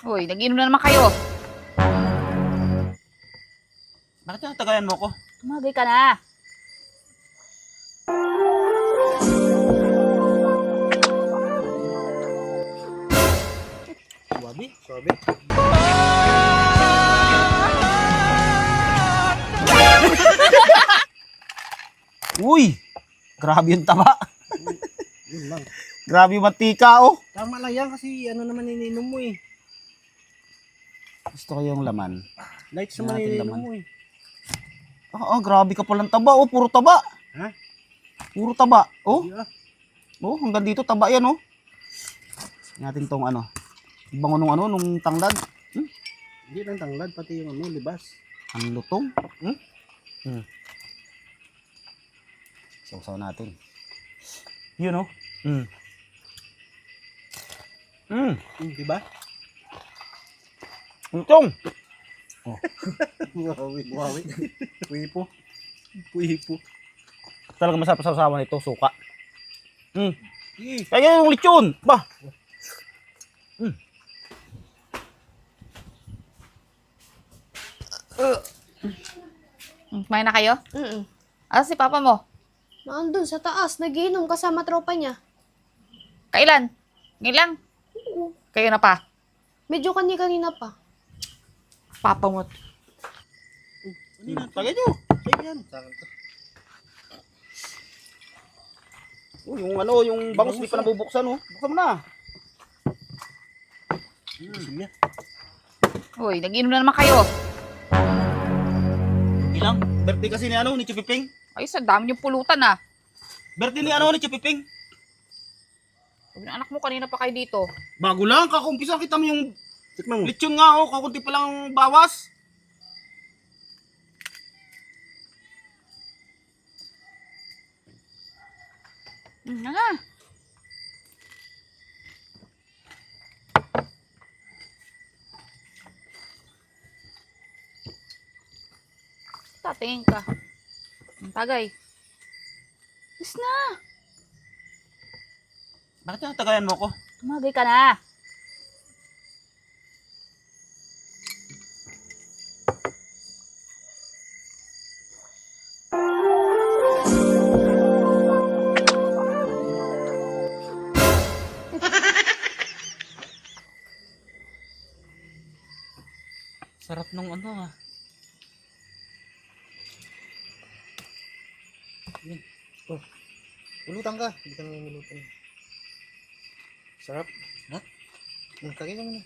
Uy, nag-inom na naman kayo. Bakit natagayan mo ko? Tumagay ka na. Wabi, sabi. Uy! Grabe yung taba. Yun lang. Grabe yung mantika, oh. Tama lang yan kasi ano naman ininom mo eh. Gusto ko yung laman. Light sa Natin ininom laman. mo eh. Grabe ka palang taba, oh. Puro taba. Ha? Puro taba. Oh, Yeah. oh, hanggang dito taba yan, oh. Natin tong ano. Bango nung ano, nung tanglad. Hindi lang tanglad, pati yung ano, libas. Ang lutong. Sausaw natin. Yun, oh. Diba? Lutong. Buhawi, buhawi. Puipo. Puipo. Talaga masarap sa sausawan ito, suka. Kaya yung lechon. Bah. Kumain na kayo? Mm. Asa si papa mo? Nandun sa taas, nagiinom kasama tropa niya. Kailan? Ngayon lang? Oo. Kayo na pa? Medyo kanina pa. Papa mo. Tagay nyo. Sige yan. Oh, yung ano, yung bangus di pa nabubuksan, oh. Buksan mo na. Sige. Uy, nag-inom na naman kayo. Ilang? Birthday kasi ni ano, ni Chipiping. Ay, sa dami yung pulutan ah. Birthday ni ano, ni Chipiping. Sabi ng anak mo, kanina pa kayo dito. Bago lang, kakumpisa kita mo yung Tikman mo. lechon nga, oh. Kakunti pa lang bawas. Na nga. Tatingin ka. Ang tagay. Is na. Bakit natagayan mo ko? Tumagay ka na. Sarap nung ano, ah. Ulutan ka. Hindi ka naman ulutan. Sarap. Ha? Kagay ka muna.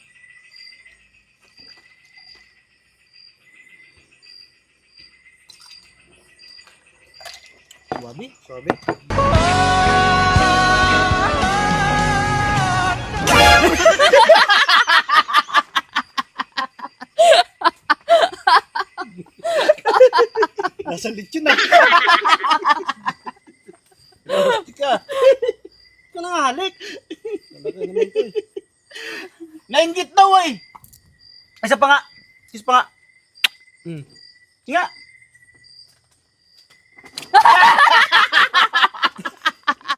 Wabi, sabi. Nasa lechon na. Tika. Ito na nga halik. Talaga naman to eh. Nainggit daw, eh. Isa pa nga. Isa pa nga. Nga.